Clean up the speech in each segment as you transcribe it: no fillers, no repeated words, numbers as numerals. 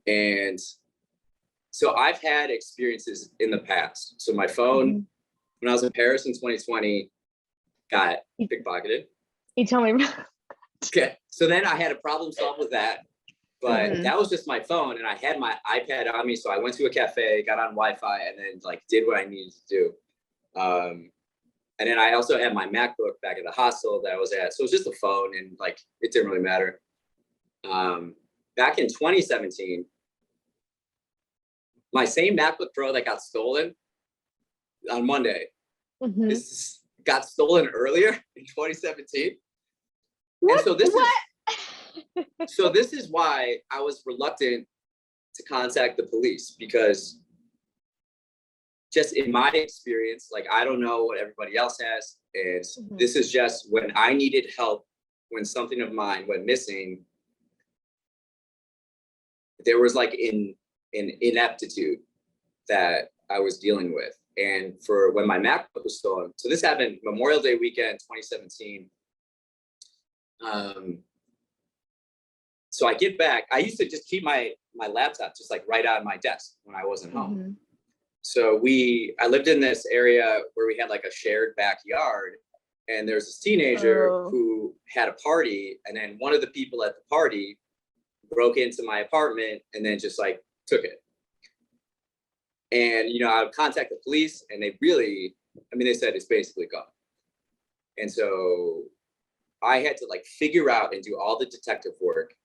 And so I've had experiences in the past. So my phone, when I was in Paris in 2020, got pickpocketed. You tell me. Okay. So then I had a problem solved with that. But that was just my phone, and I had my iPad on me. So I went to a cafe, got on Wi-Fi, and then like did what I needed to do. And then I also had my MacBook back at the hostel that I was at. So it was just a phone, and like it didn't really matter. Back in 2017, my same MacBook Pro that got stolen on Monday, this got stolen earlier in 2017. What? And so this is so this is why I was reluctant to contact the police, because just in my experience, like I don't know what everybody else has, and this is just when I needed help, when something of mine went missing, there was like an ineptitude that I was dealing with. And for when my MacBook was stolen, so this happened Memorial Day weekend, 2017. So I get back. I used to just keep my laptop just like right on my desk when I wasn't home. So I lived in this area where we had like a shared backyard, and there's this teenager who had a party, and then one of the people at the party broke into my apartment and then just like took it. And, you know, I would contact the police, and they said it's basically gone. And so I had to like figure out and do all the detective work.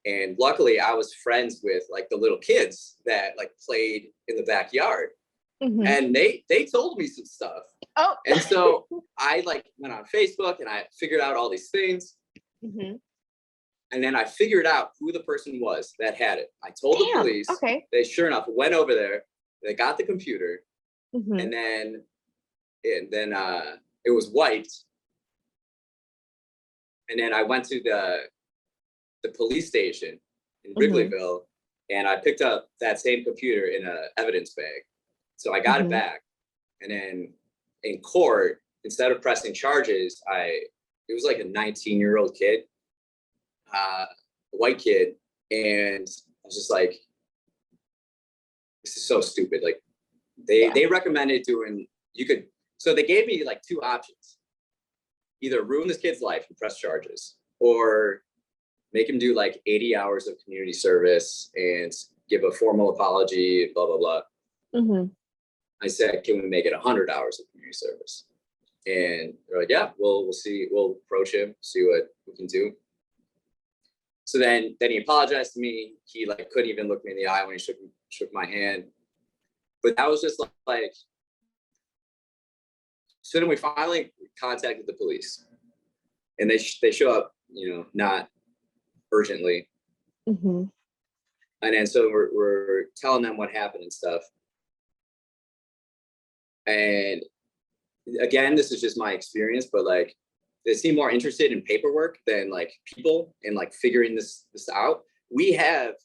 And luckily I was friends with like the little kids that like played in the backyard. And they told me some stuff. And so I like went on Facebook and I figured out all these things. And then I figured out who the person was that had it. I told the police. They sure enough went over there. They got the computer, and then it was wiped. And then I went to the police station in Wrigleyville, and I picked up that same computer in an evidence bag. So I got it back, and then in court, instead of pressing charges, it was like a 19-year-old kid, a white kid, and I was just like, this is so stupid. Like they recommended so they gave me like two options: either ruin this kid's life and press charges, or make him do like 80 hours of community service and give a formal apology, blah, blah, blah. I said, can we make it 100 hours of community service? And they're like, yeah, we'll see. We'll approach him, see what we can do. So then he apologized to me. He like couldn't even look me in the eye when he shook my hand. But that was just like, so then we finally contacted the police, and they show up, you know, not urgently. And then so we're telling them what happened and stuff. And again, this is just my experience, but like they seem more interested in paperwork than like people and like figuring this out. We have,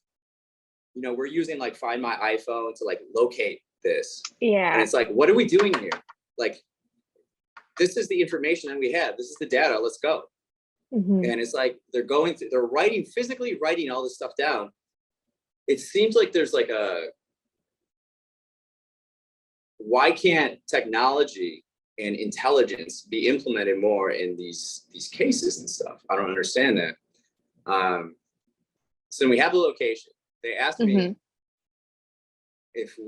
you know, we're using like Find My iPhone to like locate this. And it's like, what are we doing here? Like, this is the information that we have. This is the data. Let's go. And it's like they're physically writing all this stuff down. It seems like there's like why can't technology and intelligence be implemented more in these cases and stuff? I don't understand that. So we have the location. They asked me if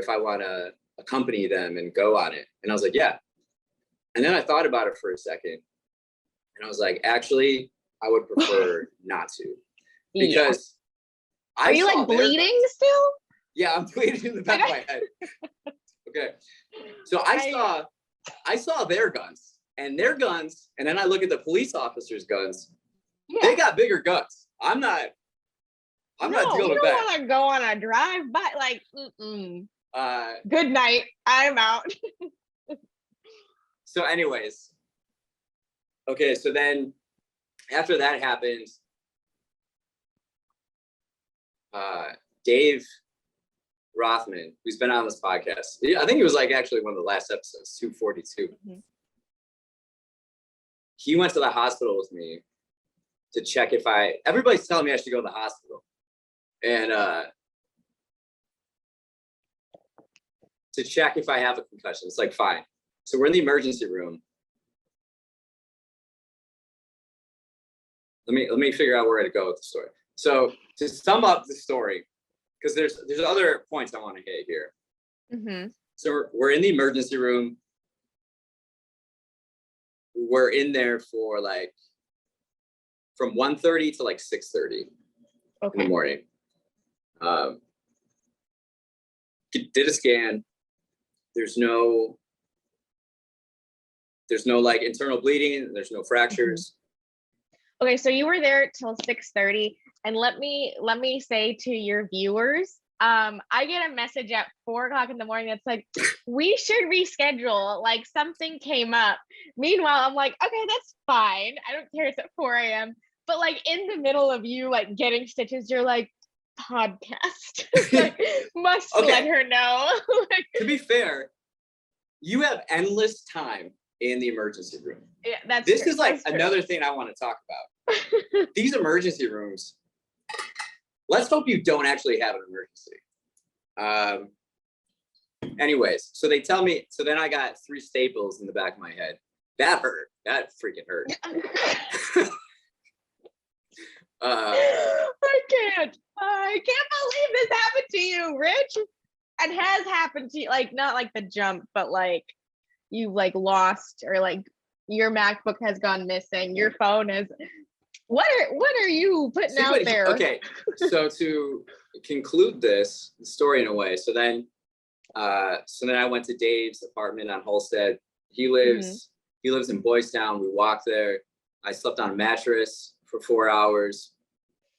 I want to accompany them and go on it, and I was like, yeah. And then I thought about it for a second, and I was like, actually, I would prefer not to, because Are you like bleeding still? Yeah, I'm bleeding in the back of my head. Okay, so I saw their guns, and then I look at the police officers' guns. They got bigger guns. I'm not dealing with that. You don't want to go on a drive by, like, good night, I'm out. So anyways, okay, so then after that happened, Dave Rothman, who's been on this podcast, I think he was like actually one of the last episodes, 242. He went to the hospital with me to check everybody's telling me I should go to the hospital. and to check if I have a concussion. It's like, fine. So we're in the emergency room. Let me figure out where to go with the story. So to sum up the story, because there's other points I want to hit here. Mm-hmm. So we're in the emergency room. We're in there for like from 1:30 to like 6:30 in the morning. Did a scan. There's no like internal bleeding. There's no fractures. Okay, so you were there till 6:30, and let me say to your viewers, I get a message at 4:00 in the morning that's like, we should reschedule. Like something came up. Meanwhile, I'm like, okay, that's fine. I don't care. It's at 4 a.m. But like in the middle of you like getting stitches, you're like, podcast. Like, must let her know. Like, to be fair, you have endless time in the emergency room. Yeah, this is like another thing I want to talk about. These emergency rooms, let's hope you don't actually have an emergency. Anyways, so they tell me, so then I got 3 staples in the back of my head. That hurt. That freaking hurt. I can't believe this happened to you, Rich. And has happened to you, like not like the jump, but like you like lost, or like your MacBook has gone missing, your phone is. What are you putting out there? Okay, so to conclude this story in a way, so then I went to Dave's apartment on Halstead. He lives in Boys Town. We walked there. I slept on a mattress for 4 hours,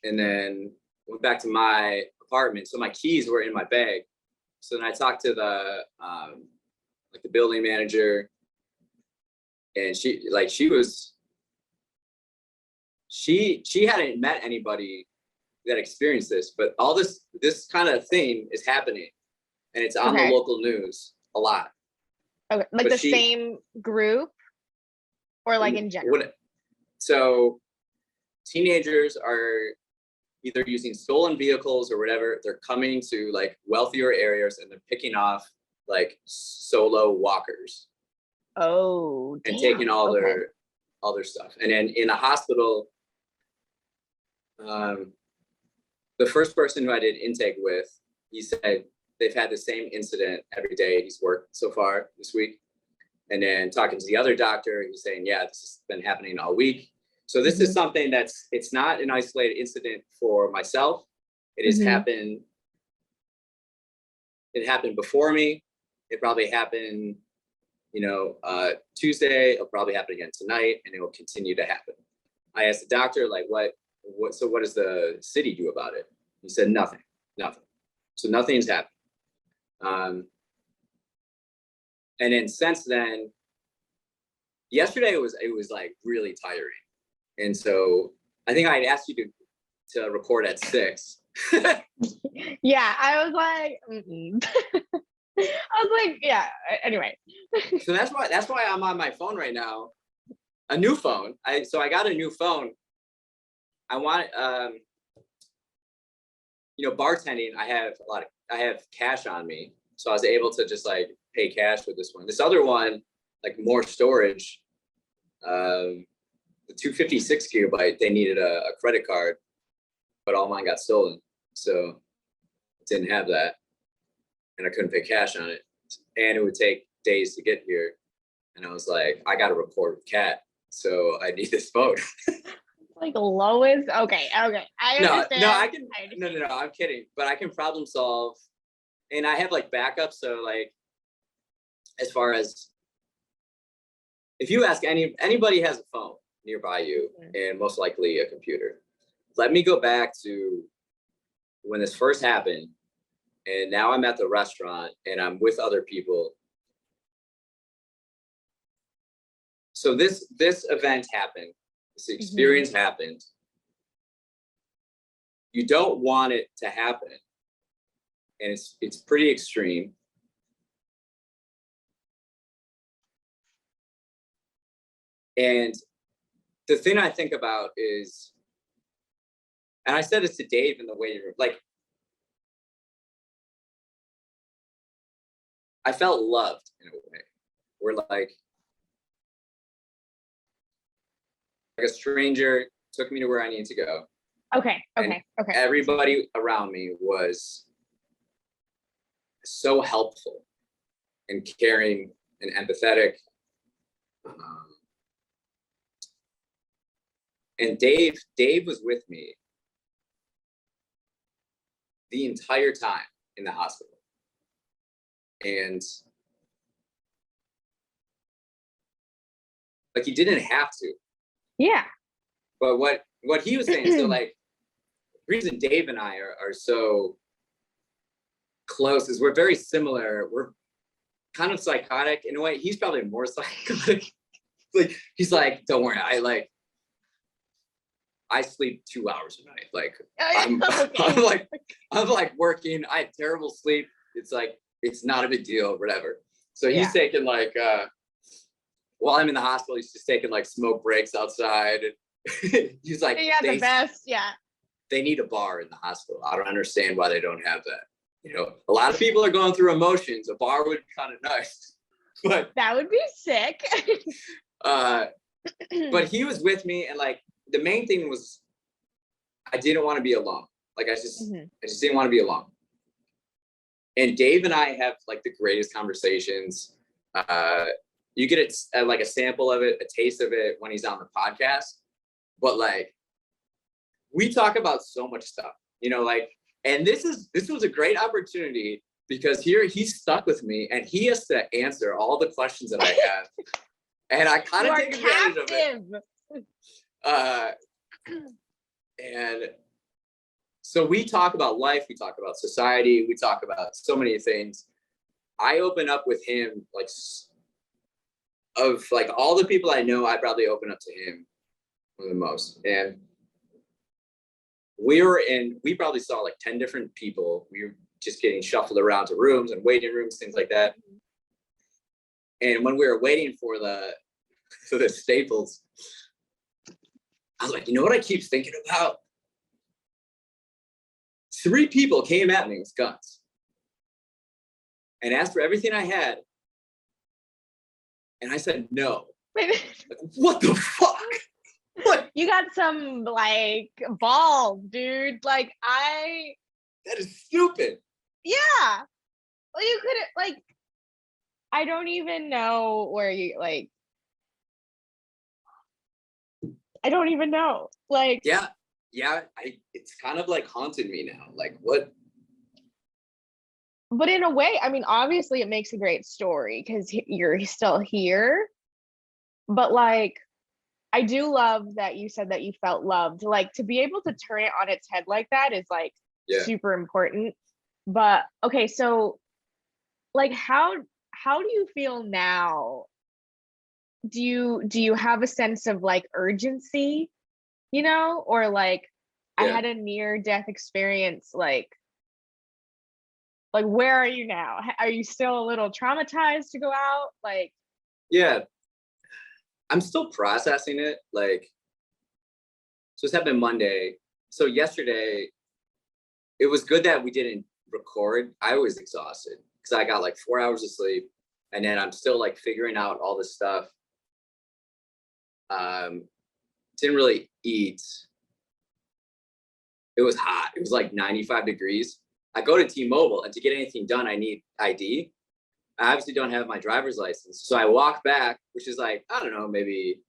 and then went back to my apartment. So my keys were in my bag. So then I talked to the like the building manager, and she hadn't met anybody that experienced this, but all this kind of thing is happening, and it's on the local news a lot. Okay, like but same group, or like in general. So teenagers are either using stolen vehicles or whatever. They're coming to like wealthier areas, and they're picking off like solo walkers. Oh, and taking all their stuff. And then in a hospital, the first person who I did intake with, he said they've had the same incident every day he's worked so far this week. And then talking to the other doctor, he's saying, yeah, this has been happening all week. So this is something it's not an isolated incident for myself. It has happened. It happened before me. It probably happened, Tuesday. It'll probably happen again tonight, and it will continue to happen. I asked the doctor, like, what does the city do about it? He said, nothing. So nothing's happened. And then since then, yesterday it was like really tiring. And so I think I'd asked you to record at 6. Yeah, I was like, yeah. Anyway. So that's why I'm on my phone right now. A new phone. I got a new phone. I want, bartending. I have cash on me, so I was able to just like pay cash with this one. This other one, like more storage. The 256 gigabyte, they needed a credit card, but all mine got stolen, so I didn't have that, and I couldn't pay cash on it, and it would take days to get here. And I was like, I got to record with Kat, so I need this phone. Like lowest. Okay. I understand. No, I can. No, I'm kidding. But I can problem solve, and I have like backups. So like, as far as if you ask anybody has a phone nearby you, and most likely a computer. Let me go back to when this first happened, and now I'm at the restaurant and I'm with other people. So this event happened. This experience happened. You don't want it to happen, and it's pretty extreme. And the thing I think about is, and I said this to Dave in the waiting room, like I felt loved in a way. We're like a stranger took me to where I need to go. Okay. And everybody around me was so helpful and caring and empathetic. And Dave was with me the entire time in the hospital. And like, he didn't have to. Yeah. But what he was saying, so like, the reason Dave and I are so close is we're very similar. We're kind of psychotic in a way. He's probably more psychotic. Like, he's like, don't worry, I sleep 2 hours a night. Like, I'm like working. I have terrible sleep. It's like, it's not a big deal, whatever. So he's taking like, while I'm in the hospital, he's just taking like smoke breaks outside. And he's like, the best. Yeah. They need a bar in the hospital. I don't understand why they don't have that. You know, a lot of people are going through emotions. A bar would be kind of nice, but that would be sick. But he was with me, and like, the main thing was I didn't want to be alone. Like, I just didn't want to be alone. And Dave and I have like the greatest conversations. You get like a sample of it, a taste of it when he's on the podcast. But like, we talk about so much stuff, you know, like, and this was a great opportunity because here he's stuck with me and he has to answer all the questions that I have. And I kind of take advantage of it. And so we talk about life, we talk about society, we talk about so many things. I open up with him, like, of like all the people I know, I probably open up to him the most. And we probably saw like 10 different people. We were just getting shuffled around to rooms and waiting rooms, things like that. And when we were waiting for the Staples, I was like, you know what I keep thinking about? 3 people came at me with guns and asked for everything I had. And I said, no. Like, what the fuck? What? You got some like balls, dude. Like, that is stupid. Yeah. Well, you couldn't, like, I don't even know where you, like, I don't even know. Like, yeah, it's kind of like haunted me now. Like, what? But in a way, I mean, obviously it makes a great story because you're still here. But like, I do love that you said that you felt loved. Like, to be able to turn it on its head like that is like super important. But okay, so like, how do you feel now? Do you have a sense of like urgency, you know, or like, I had a near death experience, like where are you now? Are you still a little traumatized to go out? Like, yeah, I'm still processing it. Like, so this happened Monday. So yesterday, it was good that we didn't record. I was exhausted because I got like 4 hours of sleep, and then I'm still like figuring out all this stuff. Didn't really eat. It was hot. It was like 95 degrees. I go to T-Mobile, and to get anything done, I need ID. I obviously don't have my driver's license. So I walk back, which is like, I don't know, maybe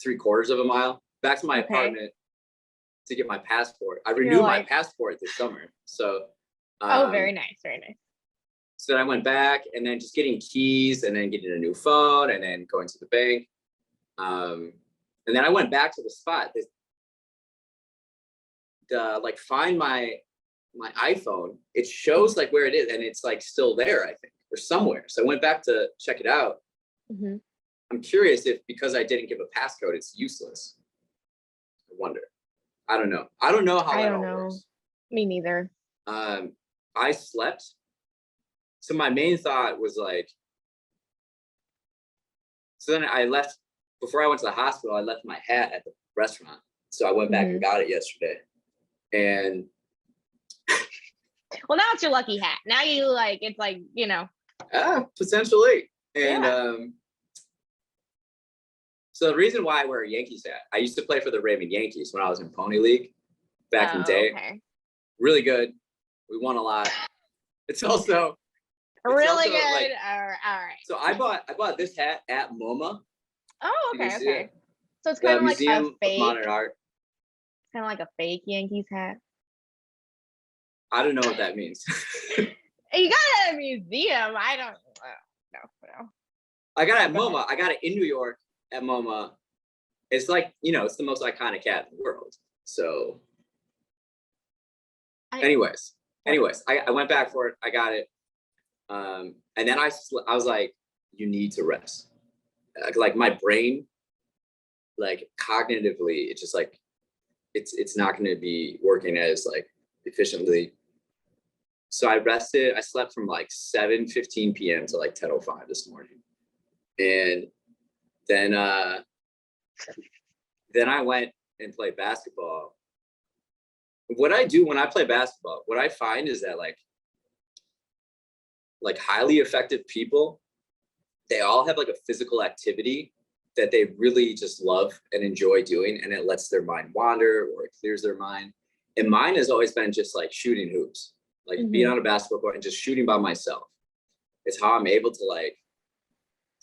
3/4 of a mile back to my apartment to get my passport. I renewed my passport this summer. So, very nice, very nice. So then I went back, and then just getting keys, and then getting a new phone, and then going to the bank. And then I went back to the spot. Like, find my iPhone, it shows like where it is, and it's like still there, I think, or somewhere. So I went back to check it out. I'm curious if because I didn't give a passcode, it's useless. I wonder. I don't know. I don't know how that all works. Me neither. I slept. So my main thought was like, so then I left, before I went to the hospital, I left my hat at the restaurant. So I went back and got it yesterday. And Well, now it's your lucky hat. Now you like, it's like, you know. Potentially. And Yeah. so the reason why I wear a Yankees hat, I used to play for the Raven Yankees when I was in Pony League back in the day. Okay. Really good. We won a lot. It's also Really good. like, all right. so I bought this hat at MoMA. Oh, You can okay, see okay. it. So it's The kind of like a Museum of fake, Modern Art. kind of like a fake Yankees hat. I don't know what that means. You got it at a museum. I don't no. I got it at Go MoMA. ahead. I got it in New York at MoMA. It's like, it's the most iconic hat in the world. So anyways, I went back for it. I got it. And then I was like, you need to rest. Like my brain, like cognitively, it's just like, it's not going to be working as like efficiently. So I rested. I slept from like 7:15 p.m. to like 10:05 this morning. And then I went and played basketball. What I do when I play basketball, what I find is that like highly effective people, they all have like a physical activity that they really just love and enjoy doing, and it lets their mind wander or it clears their mind. And mine has always been just like shooting hoops, like being on a basketball court and just shooting by myself. It's how I'm able to like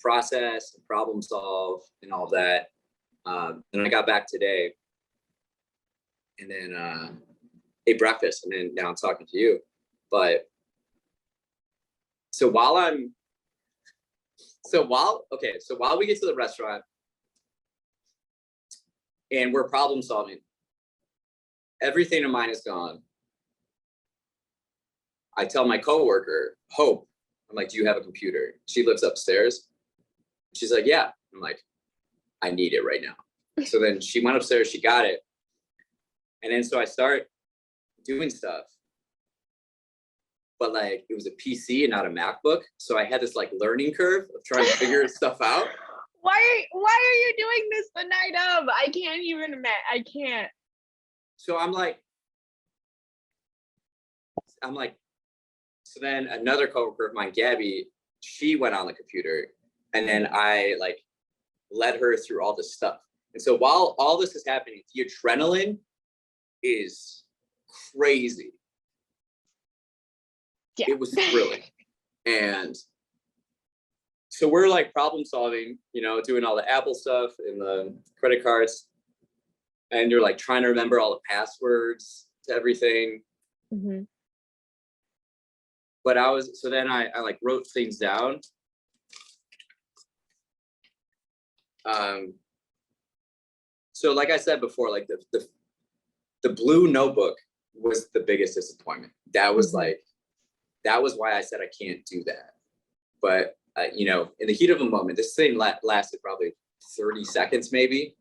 process and problem solve and all that. And I got back today and then ate breakfast, and then now I'm talking to you. But so while we get to the restaurant and we're problem solving, everything of mine is gone. I tell my coworker, Hope, I'm like, do you have a computer? She lives upstairs. She's like, yeah. I'm like, I need it right now. So then she went upstairs, she got it. And then so I start doing stuff. But like it was a PC and not a MacBook. So I had this like learning curve of trying to figure stuff out. Why are you doing this the night of? I can't even imagine. I can't. So I'm like, so then another coworker of mine, Gabby, she went on the computer, and then I like led her through all this stuff. And so while all this is happening, the adrenaline is crazy. Yeah. It was thrilling. And so we're like problem solving, doing all the Apple stuff and the credit cards. And you're like trying to remember all the passwords to everything. Mm-hmm. But so then I like wrote things down. So like I said before, like the blue notebook was the biggest disappointment. That was that was why I said I can't do that. But in the heat of a moment, this thing lasted probably 30 seconds, maybe,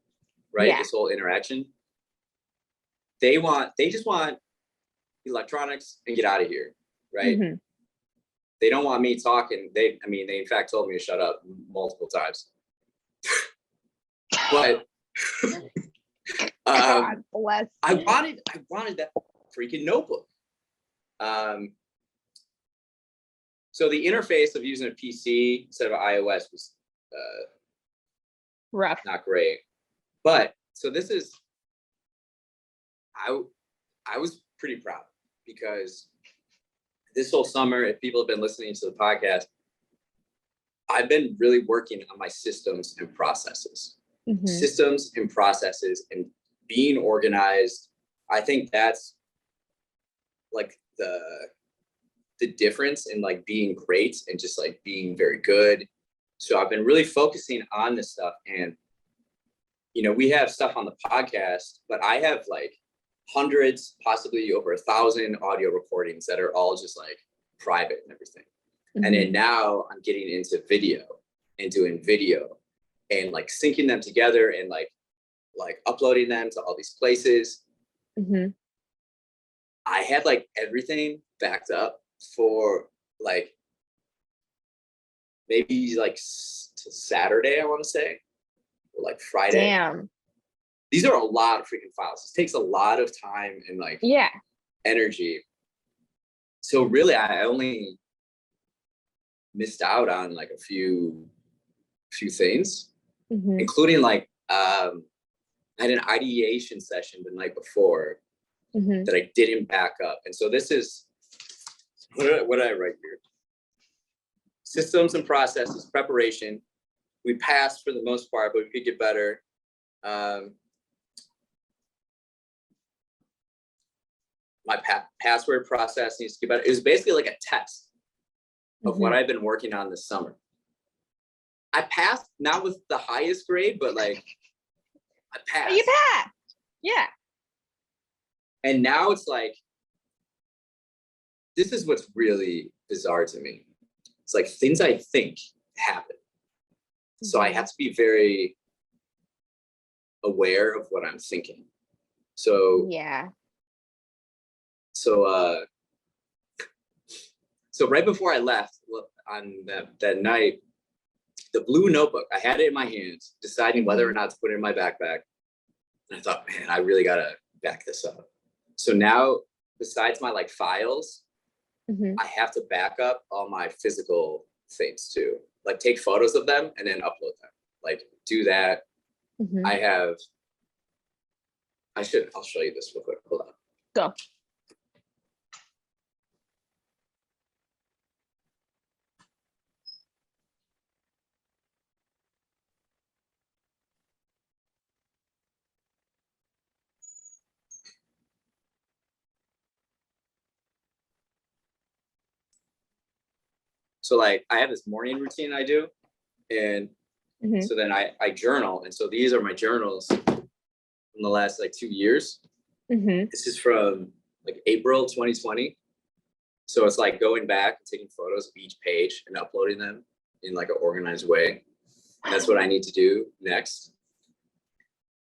right? Yeah. This whole interaction. They just want electronics and get out of here, right? Mm-hmm. They don't want me talking. They in fact told me to shut up multiple times. But God bless. I wanted that freaking notebook. So the interface of using a PC instead of iOS was rough. not great. But so this is, I was pretty proud because this whole summer, if people have been listening to the podcast, I've been really working on my systems and processes. Mm-hmm. Systems and processes and being organized. I think that's like the difference in like being great and just like being very good. So I've been really focusing on this stuff, and we have stuff on the podcast, but I have like hundreds, possibly over 1,000 audio recordings that are all just like private and everything. Mm-hmm. And then now I'm getting into video and doing video and like syncing them together and like uploading them to all these places. Mm-hmm. I had like everything backed up for like maybe like to Saturday, I want to say, or like Friday. Damn. These are a lot of freaking files. This takes a lot of time and like energy. So really, I only missed out on like a few things, including like I had an ideation session the night before that I didn't back up. And so this is what did I write here? Systems and processes, preparation. We passed for the most part, but we could get better. My password process needs to get better. It was basically like a test of what I've been working on this summer. I passed, not with the highest grade, but like I passed. You passed. Yeah. And now it's like, this is what's really bizarre to me. It's like things I think happen. So I have to be very aware of what I'm thinking. So yeah. So right before I left on that night, the blue notebook, I had it in my hands, deciding whether or not to put it in my backpack. And I thought, man, I really gotta back this up. So now, besides my like files, I have to back up all my physical things too. Like take photos of them and then upload them. Like do that. I'll show you this real quick. Hold on. Go. So like I have this morning routine I do, and so then I journal. And so these are my journals from the last like 2 years. This is from like April 2020. So it's like going back and taking photos of each page and uploading them in like an organized way. And that's what I need to do next.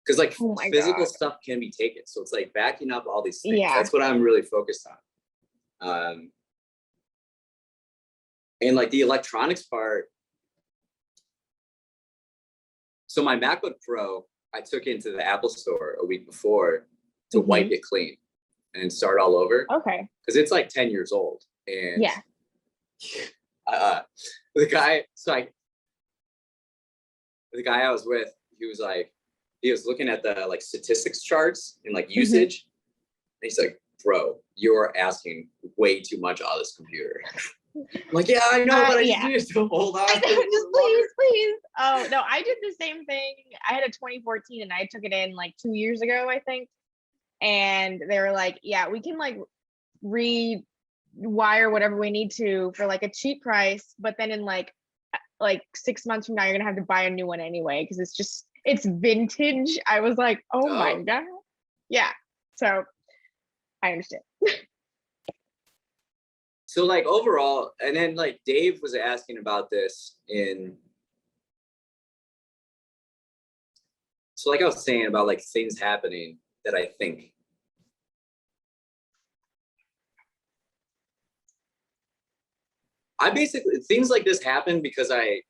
Because like physical stuff can be taken. So it's like backing up all these things. That's what I'm really focused on. And like the electronics part. So my MacBook Pro, I took into the Apple store a week before to wipe it clean and start all over. Okay. Because it's like 10 years old. And the guy I was with, he was looking at the like statistics charts and like usage. And he's like, bro, you're asking way too much out of this computer. I'm like, yeah, I know, but I just need to hold on. Just please. Oh, no, I did the same thing. I had a 2014 and I took it in like 2 years ago, I think. And they were like, yeah, we can like rewire whatever we need to for like a cheap price. But then in like 6 months from now, you're going to have to buy a new one anyway. Cause it's vintage. I was like, oh my God. Yeah. So I understand. So like overall, and then like Dave was asking about this so like I was saying about like things happening that I think. I basically, things like this happen because I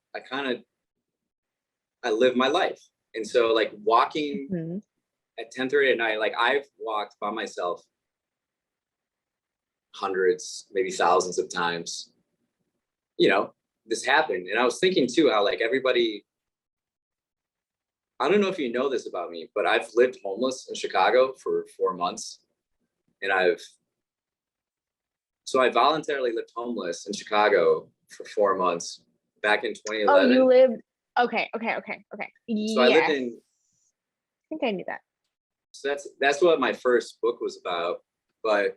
live my life. And so like walking at 10:30 at night, like I've walked by myself hundreds, maybe thousands of times. You know, this happened. And I was thinking too, how like everybody, I don't know if you know this about me, but I've lived homeless in Chicago for 4 months. And I voluntarily lived homeless in Chicago for 4 months back in 2011. Oh, you lived, okay. So I lived in, I think I knew that. So that's what my first book was about. But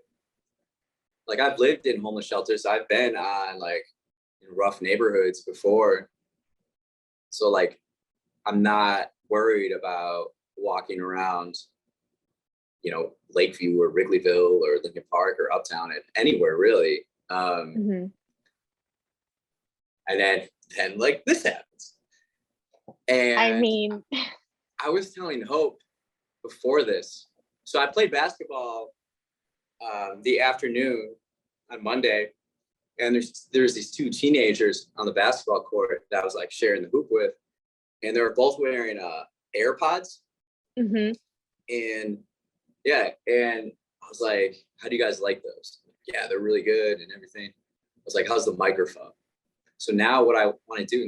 like I've lived in homeless shelters. I've been on like in rough neighborhoods before. So like I'm not worried about walking around, you know, Lakeview or Wrigleyville or Lincoln Park or Uptown and anywhere really. And then like this happens. And I mean, I was telling Hope before this. So I played basketball the afternoon on Monday, and there's these two teenagers on the basketball court that I was like sharing the hoop with, and they were both wearing AirPods. And yeah, and I was like, how do you guys like those? yeah, they're really good and everything. I was like, how's the microphone? So now what I want to do,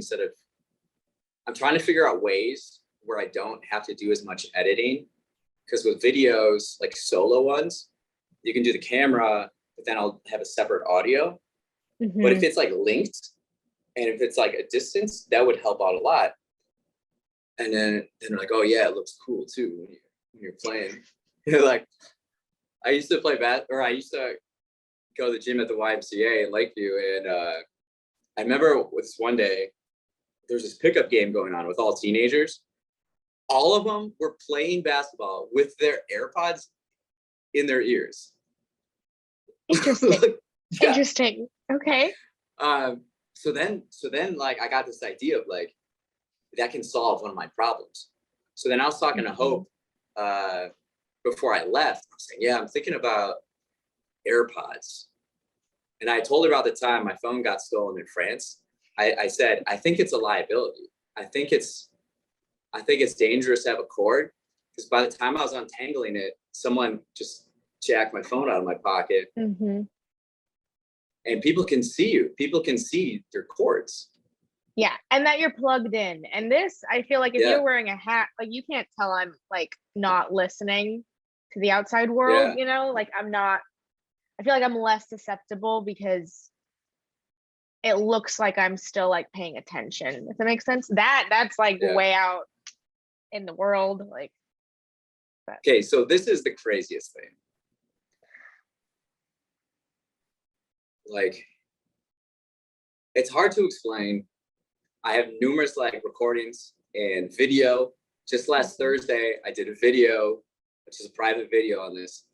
I'm trying to figure out ways where I don't have to do as much editing. Because with videos, like solo ones, you can do the camera, but then I'll have a separate audio. But if it's like linked and if it's like a distance, that would help out a lot. And then they're like, oh yeah, it looks cool too when you're playing. Like I used to play I used to go to the gym at the YMCA in Lakeview, and I remember this one day there's this pickup game going on with all teenagers. All of them were playing basketball with their AirPods in their ears. Interesting. Yeah. Interesting. Okay. So then like I got this idea of like that can solve one of my problems. So then I was talking to Hope before I left. I was saying, yeah, I'm thinking about AirPods. And I told her about the time my phone got stolen in France. I said, I think it's a liability. I think it's dangerous to have a cord, because by the time I was untangling it, someone just jacked my phone out of my pocket. And people can see you. People can see your cords. Yeah, and that you're plugged in. And this, I feel like if you're wearing a hat, like you can't tell I'm like not listening to the outside world, you know? Like I feel like I'm less susceptible because it looks like I'm still like paying attention. If that makes sense. That's like way out in the world. Like okay, so this is the craziest thing. Like, it's hard to explain. I have numerous like recordings and video. Just last Thursday, I did a video, which is a private video on this.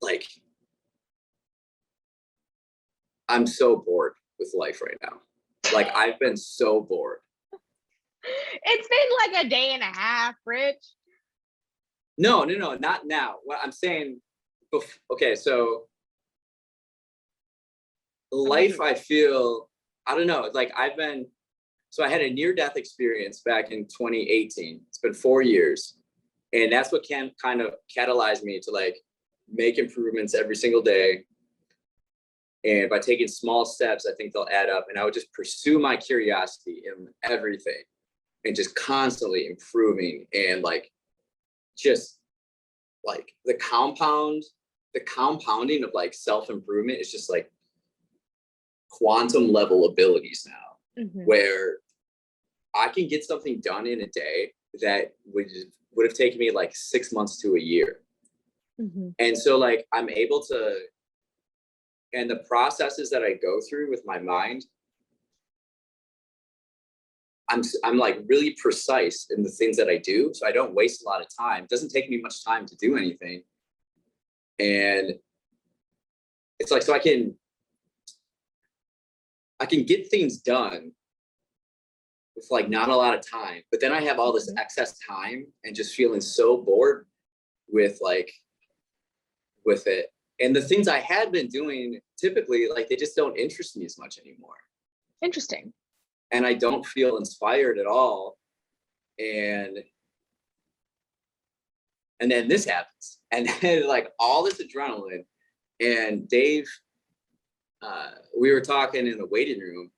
Like, I'm so bored with life right now. Like, I've been so bored. It's been like a day and a half, Rich. No, not now. What I'm saying, okay, so life, I feel, I don't know, like I had a near-death experience back in 2018. It's been 4 years. And that's what can kind of catalyze me to like make improvements every single day. And by taking small steps, I think they'll add up. And I would just pursue my curiosity in everything and just constantly improving. And like, just like the compounding of like self-improvement is just like quantum level abilities now, where I can get something done in a day that would have taken me like 6 months to a year. And so like I'm able to, and the processes that I go through with my mind, I'm like really precise in the things that I do. So I don't waste a lot of time. It doesn't take me much time to do anything. And it's like, so I can get things done with like not a lot of time, but then I have all this excess time and just feeling so bored with it. And the things I had been doing typically, like they just don't interest me as much anymore. Interesting. And I don't feel inspired at all. And then this happens. And then like all this adrenaline, and Dave, we were talking in the waiting room,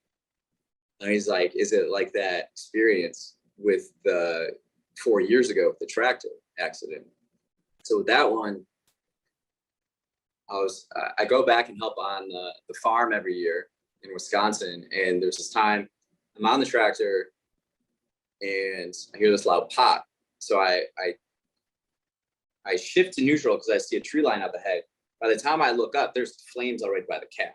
and he's like, is it like that experience with the 4 years ago with the tractor accident? So with that one, I go back and help on the farm every year in Wisconsin. And there's this time I'm on the tractor and I hear this loud pop. So I shift to neutral because I see a tree line up ahead. By the time I look up, there's flames already by the cab,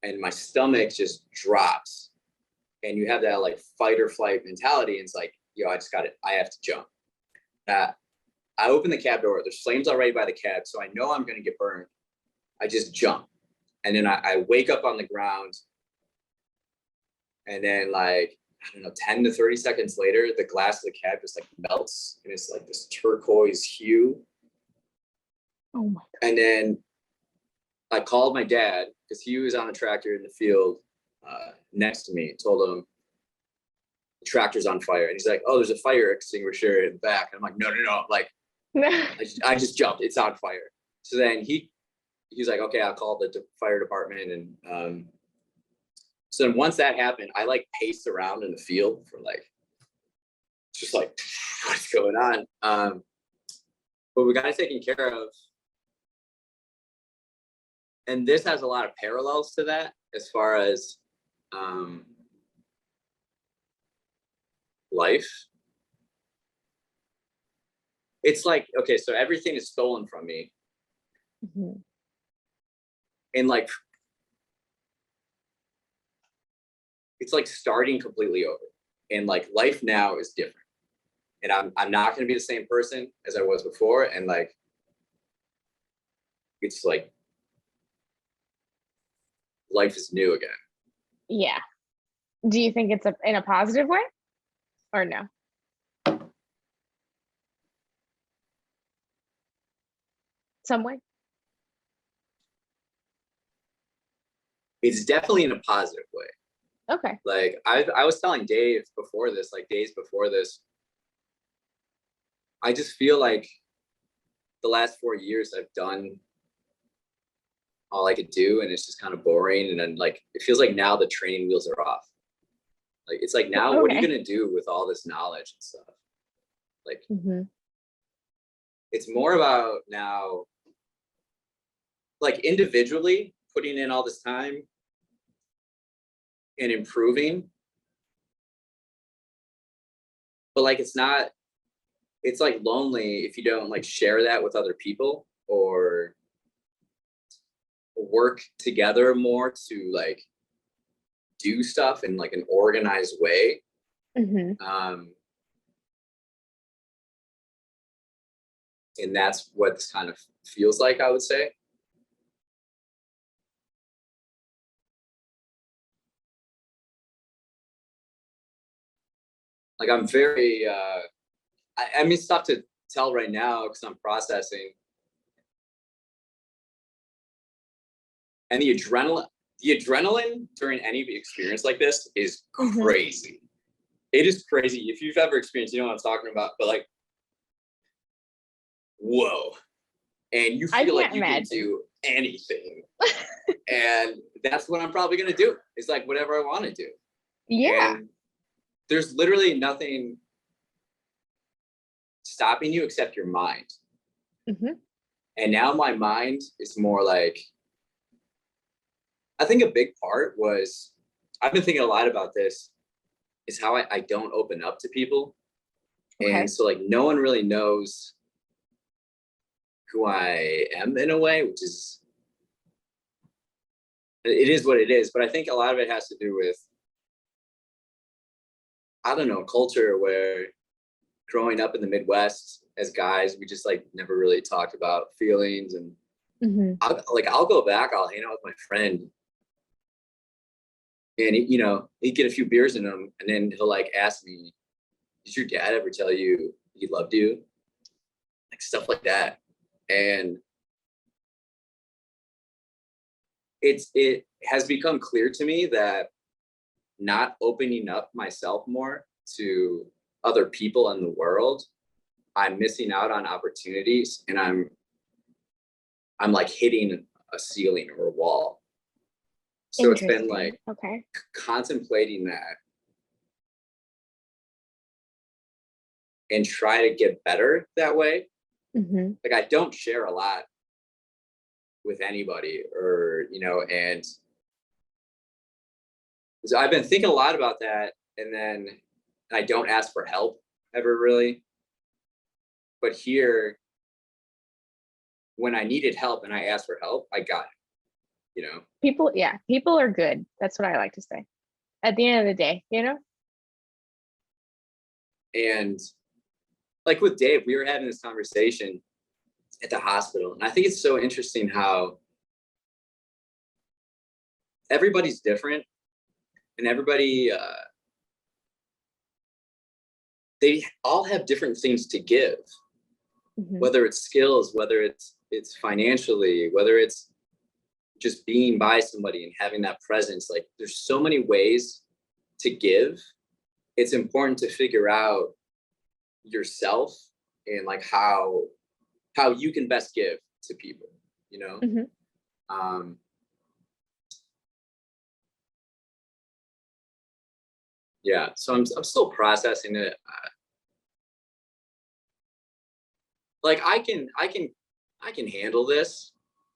and my stomach just drops. And you have that like fight or flight mentality. And it's like, yo, I have to jump. I open the cab door. There's flames already by the cab. So I know I'm going to get burned. I just jump. And then I wake up on the ground. And then like, I don't know, 10 to 30 seconds later, the glass of the cab just like melts. And it's like this turquoise hue. Oh my God. And then I called my dad because he was on the tractor in the field next to me. Told him the tractor's on fire. And he's like, oh, there's a fire extinguisher in the back. And I'm like, no. Like, I just jumped. It's on fire. So then he he's like, okay, I'll call the fire department. And so then once that happened, I like paced around in the field for like, just like, what's going on? But we got it taken care of. And this has a lot of parallels to that as far as life. It's like, okay, so everything is stolen from me. Mm-hmm. And like, it's like starting completely over. And like life now is different. And I'm not gonna be the same person as I was before. And like, it's like life is new again. Yeah. Do you think it's in a positive way or no? Some way? It's definitely in a positive way. Okay. Like I was telling Dave before this, like days before this, I just feel like the last 4 years I've done all I could do, and it's just kind of boring. And then like it feels like now the training wheels are off. Like it's like now, what are you gonna do with all this knowledge and stuff? Like it's more about now, like individually putting in all this time and improving. But like it's like lonely if you don't like share that with other people or work together more to like do stuff in like an organized way. And that's what this kind of feels like, I would say. Like I'm very I mean, it's tough to tell right now because I'm processing. And the adrenaline during any experience like this is crazy. It is crazy. If you've ever experienced, you know what I'm talking about, but like, whoa. And you feel like you can do anything. And that's what I'm probably going to do. It's like whatever I want to do. Yeah. And there's literally nothing stopping you except your mind. And now my mind is more like, I think a big part was, I've been thinking a lot about this, is how I don't open up to people. And so like no one really knows who I am in a way, which is, it is what it is. But I think a lot of it has to do with, I don't know, culture where growing up in the Midwest as guys, we just like never really talked about feelings. And I'll go back, I'll hang out with my friend, and he'd get a few beers in him, and then he'll like ask me, did your dad ever tell you he loved you? Like stuff like that. And it has become clear to me that not opening up myself more to other people in the world, I'm missing out on opportunities, and I'm like hitting a ceiling or a wall. So it's been like contemplating that and try to get better that way. Like I don't share a lot with anybody, or and so I've been thinking a lot about that. And then I don't ask for help ever really. But here, when I needed help and I asked for help, I got it. People are good. That's what I like to say at the end of the day, And like with Dave, we were having this conversation at the hospital, and I think it's so interesting how everybody's different, and everybody they all have different things to give, whether it's skills, whether it's financially, whether it's just being by somebody and having that presence. Like there's so many ways to give. It's important to figure out yourself and like how you can best give to people, Um, yeah, so I'm still processing it. Like I can handle this,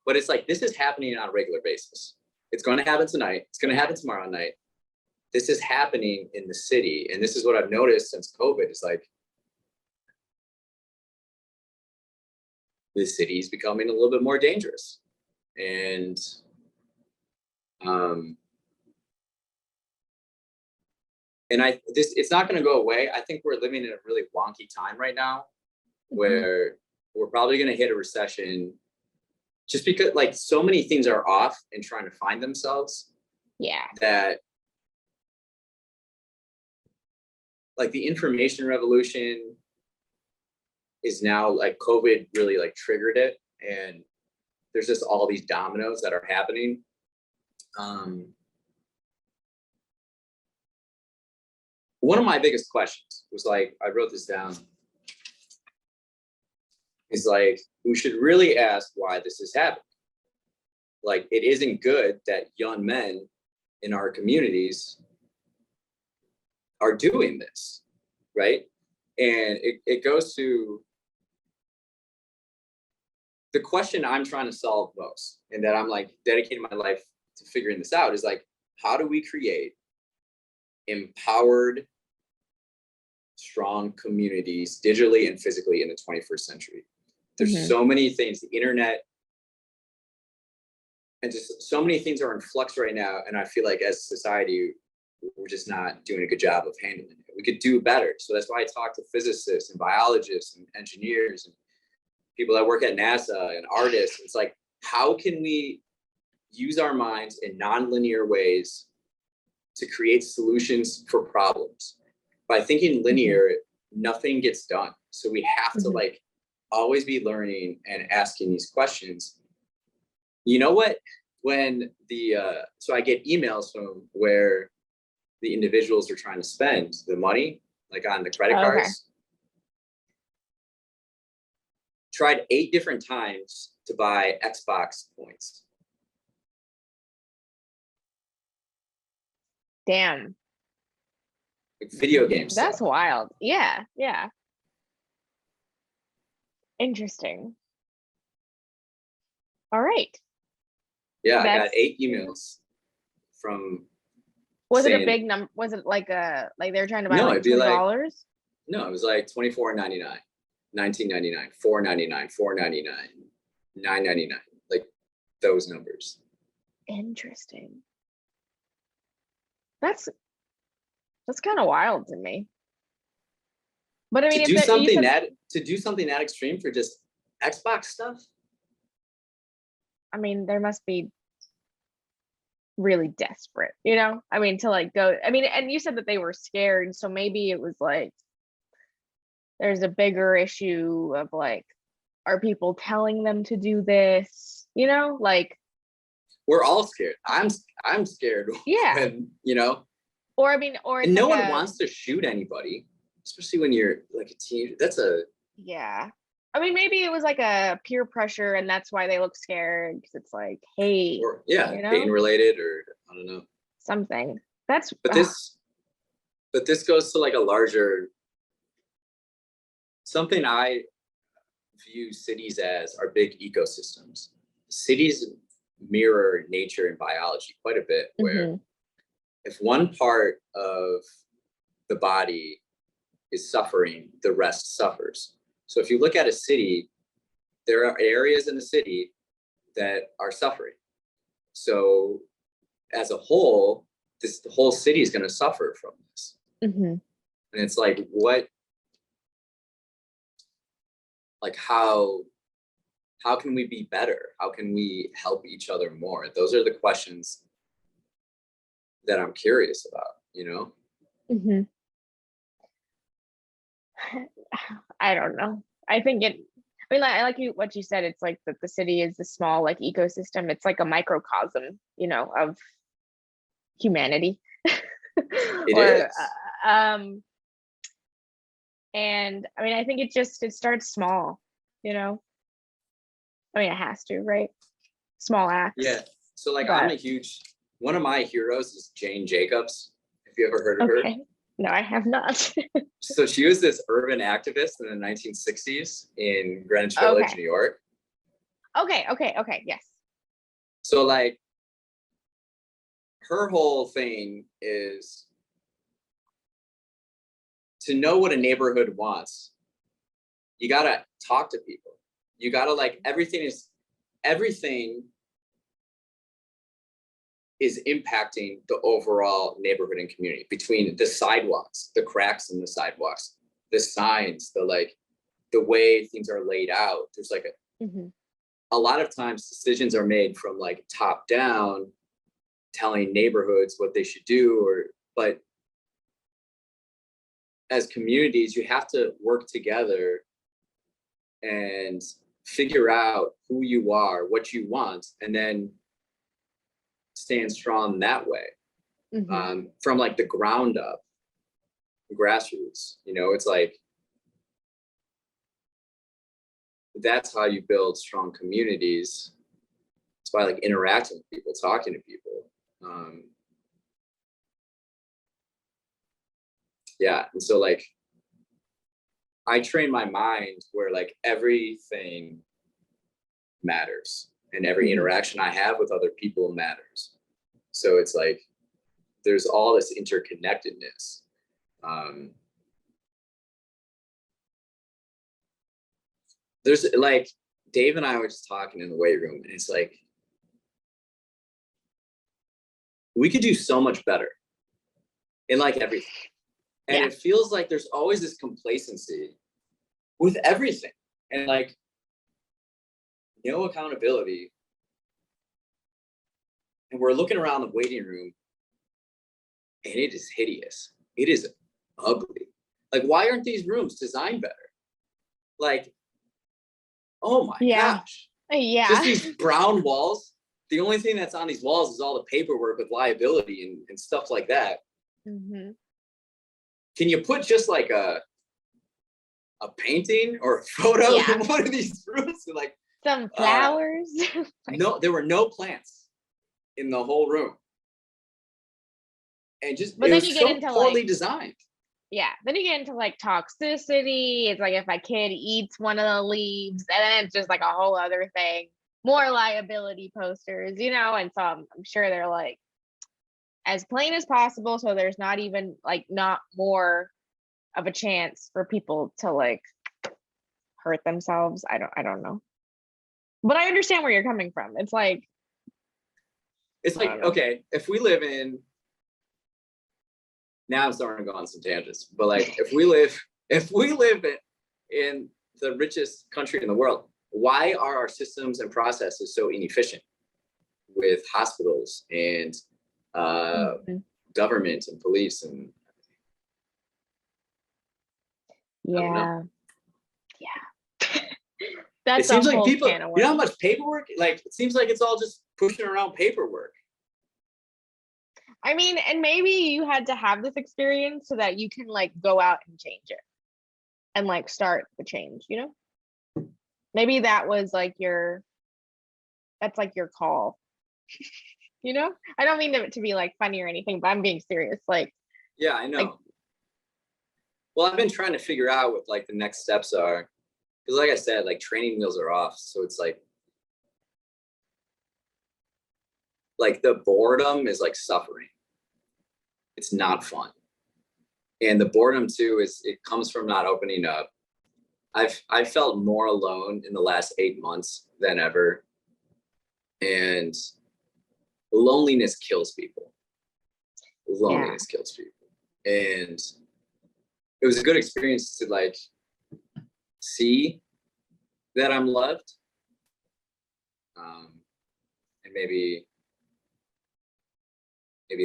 but it's like this is happening on a regular basis. It's going to happen tonight. It's going to happen tomorrow night. This is happening in the city, and this is what I've noticed since COVID. It's like the city is becoming a little bit more dangerous, and it's not going to go away. I think we're living in a really wonky time right now, where we're probably going to hit a recession, just because like so many things are off and trying to find themselves. Yeah. That like the information revolution is now like COVID really like triggered it, and there's just all these dominoes that are happening. One of my biggest questions was like, I wrote this down, is like, we should really ask why this is happening. Like, it isn't good that young men in our communities are doing this, right? And it goes to the question I'm trying to solve most, and that I'm like dedicating my life to figuring this out, is like, how do we create empowered, strong communities digitally and physically in the 21st century? There's so many things, the internet, and just so many things are in flux right now. And I feel like as a society, we're just not doing a good job of handling it. We could do better. So that's why I talk to physicists and biologists and engineers and people that work at NASA and artists. It's like, how can we use our minds in nonlinear ways to create solutions for problems? By thinking linear, nothing gets done. So we have to like always be learning and asking these questions. You know what? When so I get emails from where the individuals are trying to spend the money, like on the credit cards. Tried 8 different times to buy Xbox points. Damn. Like video games. That's stuff. Wild. Yeah. Yeah. Interesting. All right. Yeah, I got 8 emails from. Was it a big number? Was it like they're trying to buy like $20? Like, no, it was like $24.99, $19.99, $4.99, $4.99, $9.99, like those numbers. Interesting. That's kind of wild to me. But I mean, to do something that extreme for just Xbox stuff. I mean, there must be really desperate, you know? I mean, to like go, I mean, and you said that they were scared, so maybe it was like there's a bigger issue of like, are people telling them to do this? You know, like we're all scared. I'm scared. Yeah. When, you know. Or I mean, or and no one wants to shoot anybody, especially when you're like a teenager. Yeah. I mean, maybe it was like a peer pressure, and that's why they look scared, because it's like, hey, or pain related, or I don't know, something. But this goes to like a larger something. I view cities as are big ecosystems. Cities mirror nature and biology quite a bit, where if one part of the body is suffering, the rest suffers. So if you look at a city, there are areas in the city that are suffering. So as a whole, the whole city is going to suffer from this. And it's like, how can we be better? How can we help each other more? Those are the questions that I'm curious about, you know? I don't know. I think I mean, I like what you said. It's like that the city is a small like ecosystem. It's like a microcosm, you know, of humanity. It is. And I mean, I think it starts small, you know. I mean, it has to, right? small acts. Yeah. So like but- one of my heroes is Jane Jacobs. Have you ever heard of her? No, I have not. So she was this urban activist in the 1960s in Greenwich Village, New York. Okay. Yes. So like her whole thing is to know what a neighborhood wants. You gotta talk to people. You gotta like everything is impacting the overall neighborhood and community, between the sidewalks, the cracks in the sidewalks, the signs, the way things are laid out. There's like a lot of times decisions are made from like top down, telling neighborhoods what they should do, but as communities, you have to work together and figure out who you are, what you want, and then stand strong that way. From like the ground up, grassroots, it's like, that's how you build strong communities. It's by like interacting with people, talking to people. Yeah, and so like I train my mind where like everything matters and every interaction I have with other people matters. So it's like there's all this interconnectedness. There's like Dave and I were just talking in the weight room, and it's like we could do so much better in like everything. And it feels like there's always this complacency with everything, and like no accountability. And we're looking around the waiting room and it is hideous. It is ugly. Like, why aren't these rooms designed better? Like, oh my gosh. Yeah. Just these brown walls. The only thing that's on these walls is all the paperwork with liability and stuff like that. Can you put just like a painting or a photo in one of these rooms? And like some flowers. No, there were no plants in the whole room. And just but it then was you get so into poorly like, designed. Yeah. Then you get into like toxicity. It's like if a kid eats one of the leaves, and then it's just like a whole other thing. More liability posters, and so I'm sure they're like as plain as possible, so there's not even like not more of a chance for people to like hurt themselves. I don't know, but I understand where you're coming from. It's like okay, if we live in, now I'm starting to go on some tangents, but like if we live in the richest country in the world, why are our systems and processes so inefficient with hospitals and government and police and That's it seems a like whole people, can of you know how much paperwork, like it seems like it's all just pushing around paperwork. I mean, and maybe you had to have this experience so that you can like go out and change it and like start the change, maybe that was like that's like your call. I don't mean it to be like funny or anything, but I'm being serious. Like, yeah, I know. Well, I've been trying to figure out what like the next steps are, because like I said, like training wheels are off. So it's like the boredom is like suffering. It's not fun. And the boredom too it comes from not opening up. I've felt more alone in the last 8 months than ever. And loneliness kills people. Loneliness kills people. And it was a good experience to like see that I'm loved. And maybe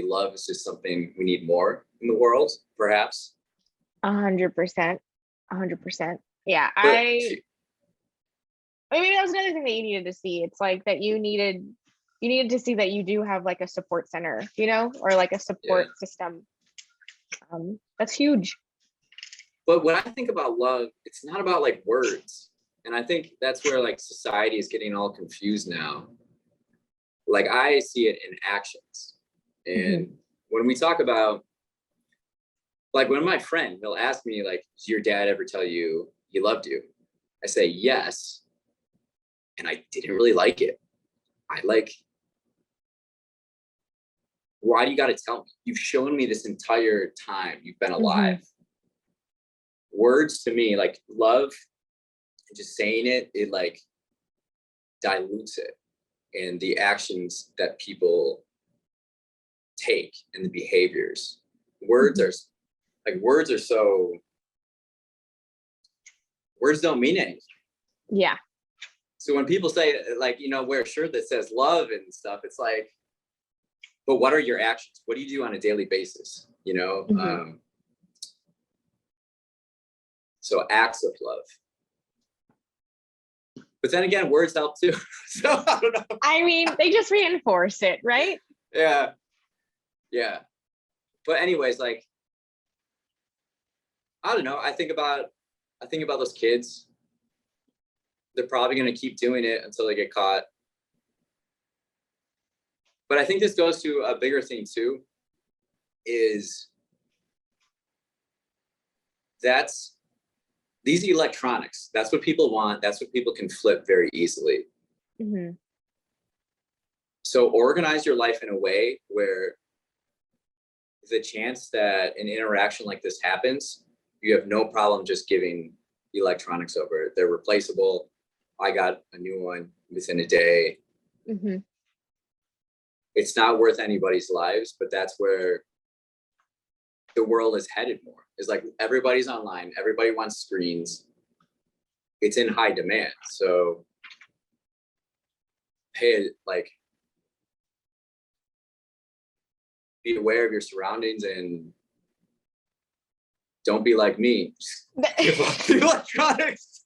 love is just something we need more in the world, perhaps. 100%. 100%. Yeah. But I mean, that was another thing that you needed to see. It's like that you needed to see that you do have like a support center, or like a support system. That's huge. But when I think about love, it's not about like words. And I think that's where like society is getting all confused now. like I see it in actions. And when we talk about, like when my friend, he'll ask me like, did your dad ever tell you he loved you? I say yes. And I didn't really like it. I like, why do you got to tell me? You've shown me this entire time you've been alive. Words to me, like love, just saying it, it like dilutes it. And the actions that people take and the behaviors. Words are like, words don't mean anything. Yeah. So when people say like, you know, wear a shirt that says love and stuff, it's like, but what are your actions? What do you do on a daily basis? You know? So acts of love. But then again, words help too. So I don't know. I mean, they just reinforce it, right? Yeah. Yeah. But anyways, like, I don't know. I think about those kids. They're probably going to keep doing it until they get caught. But I think this goes to a bigger thing too, is that's these electronics. That's what people want. That's what people can flip very easily. So organize your life in a way where the chance that an interaction like this happens, you have no problem just giving electronics over. They're replaceable. I got a new one within a day. It's not worth anybody's lives, but that's where the world is headed more. Is like everybody's online, everybody wants screens. It's in high demand. So hey, like, be aware of your surroundings and don't be like me. Just give up the electronics.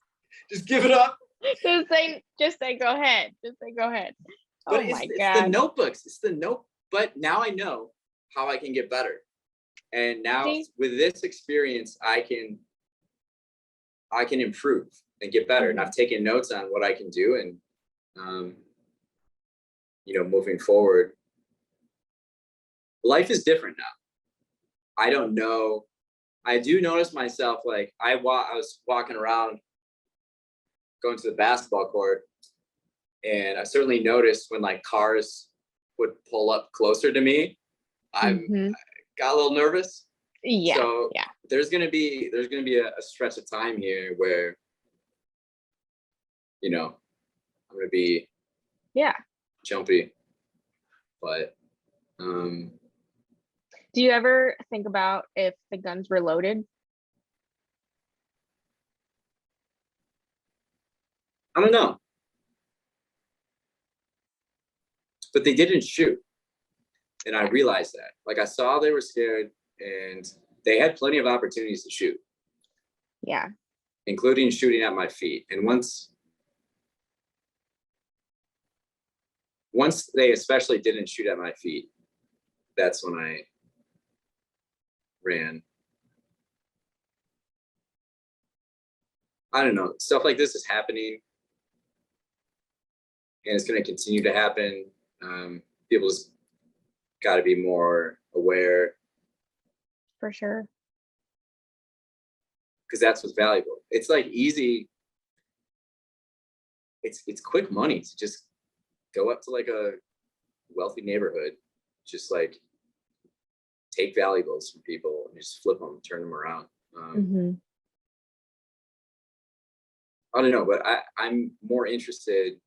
Just give it up. Just say go ahead. Just say go ahead. But it's the notebooks. It's the note. But now I know how I can get better. And now with this experience, I can improve and get better. And I've taken notes on what I can do, and you know, moving forward, life is different now. I don't know. I do notice myself, like I was walking around, going to the basketball court, and I certainly noticed when like cars would pull up closer to me, I got a little nervous. Yeah. So there's gonna be a stretch of time here where, you know, I'm gonna be jumpy. But do you ever think about if the guns were loaded? I don't know. But they didn't shoot. And I realized that. Like I saw they were scared and they had plenty of opportunities to shoot. Yeah. Including shooting at my feet. And once they especially didn't shoot at my feet, that's when I ran. I don't know. Stuff like this is happening. And it's going to continue to happen. People just got to be more aware. For sure. Because that's what's valuable. It's like easy. It's quick money to just go up to like a wealthy neighborhood, just like take valuables from people and just flip them, turn them around. I don't know, but I'm more interested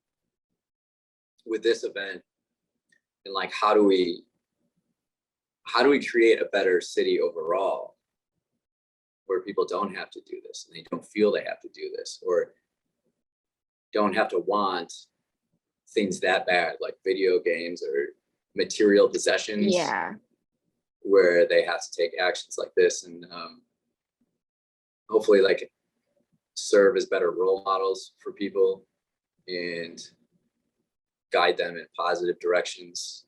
with this event in like how do we create a better city overall where people don't have to do this and they don't feel they have to do this or don't have to want things that bad like video games or material possessions where they have to take actions like this and hopefully like serve as better role models for people and guide them in positive directions.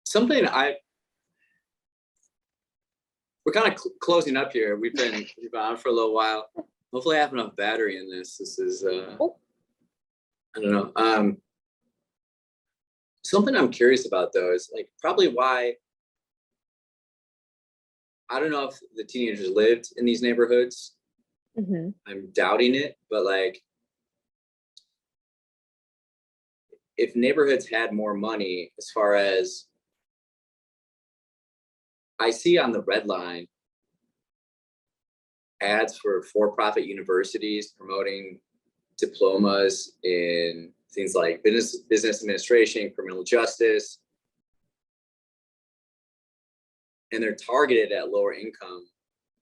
Something we're kind of closing up here. We've been on for a little while, Hopefully I have enough battery in this. This is Oh. I don't know. Something I'm curious about though is like probably why, I don't know if the teenagers lived in these neighborhoods. Mm-hmm. I'm doubting it, but like if neighborhoods had more money, as far as I see on the red line ads for-profit universities promoting diplomas in things like business administration, criminal justice, and they're targeted at lower income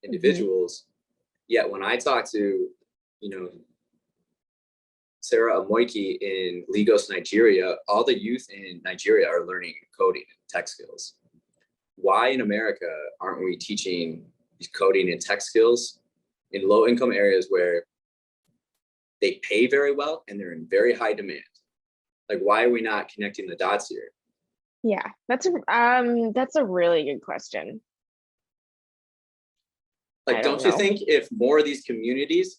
individuals. Yet when I talk to, Sarah Amoiki in Lagos, Nigeria, all the youth in Nigeria are learning coding and tech skills. Why in America aren't we teaching coding and tech skills in low income areas where they pay very well and they're in very high demand? Like, why are we not connecting the dots here? Yeah, that's a really good question. Like, don't you think if more of these communities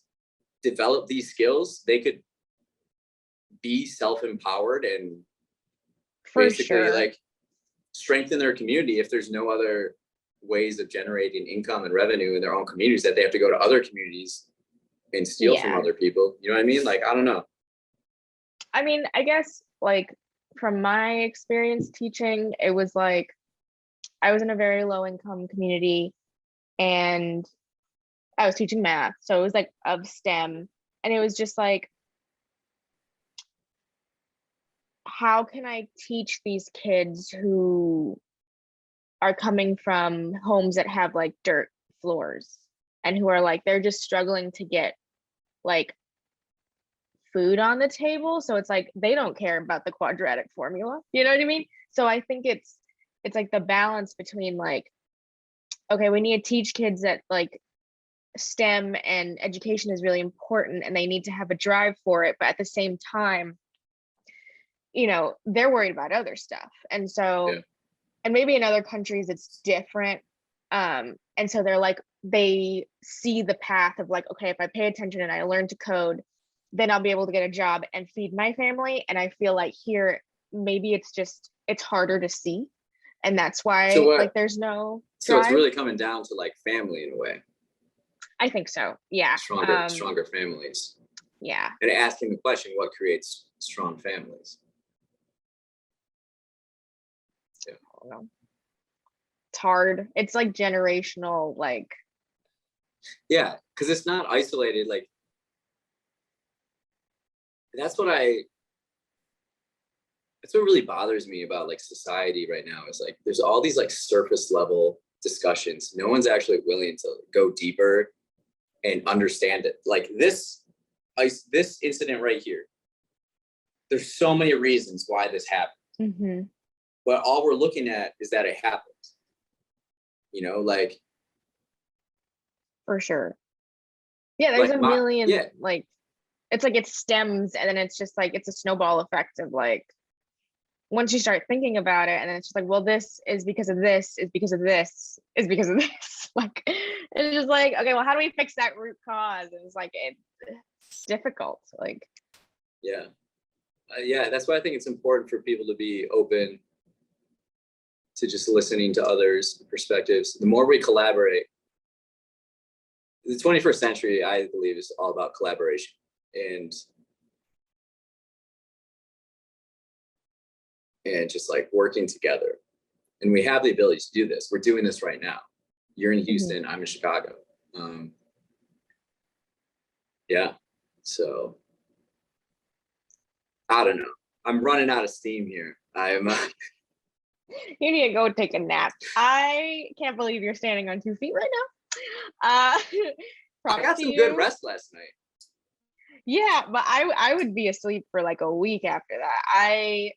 develop these skills, they could be self-empowered and basically like strengthen their community if there's no other ways of generating income and revenue in their own communities, that they have to go to other communities and steal from other people? You know what I mean? Like, I don't know. I mean, I guess like from my experience teaching, it was like I was in a very low income community and I was teaching math. So it was like of STEM. And it was just like, how can I teach these kids who are coming from homes that have like dirt floors and who are like, they're just struggling to get like food on the table? So it's like they don't care about the quadratic formula, you know what I mean? So I think it's like the balance between like, okay, we need to teach kids that like STEM and education is really important and they need to have a drive for it, but at the same time, they're worried about other stuff. And so and maybe in other countries it's different, and so they're like, they see the path of like, okay, if I pay attention and I learn to code, then I'll be able to get a job and feed my family. And I feel like here maybe it's harder to see, and that's why like there's no drive. So it's really coming down to like family in a way. I think so, yeah. Stronger families. Yeah. And asking the question, what creates strong families? Yeah. I don't know. It's hard. It's like generational, like. Yeah, because it's not isolated. Like, that's what really bothers me about like society right now, is like there's all these like surface level discussions. No one's actually willing to go deeper and understand it. Like this incident right here, there's so many reasons why this happened. But all we're looking at is that it happened. Like, for sure. Yeah, there's like a million, like, it's like it stems and then it's just like, it's a snowball effect of like, once you start thinking about it, and then it's just like, well, this is because of this, is because of this, is because of this. Like, it's just like, okay, well, how do we fix that root cause? And it's like, it's difficult. Like, yeah. That's why I think it's important for people to be open to just listening to others' perspectives. The more we collaborate, the 21st century, I believe, is all about collaboration and just like working together. And we have the ability to do this. We're doing this right now. You're in Houston, I'm in Chicago. So I don't know. I'm running out of steam here. I'm you need to go take a nap. I can't believe you're standing on 2 feet right now. I got some good rest last night. Yeah, but I would be asleep for like a week after that.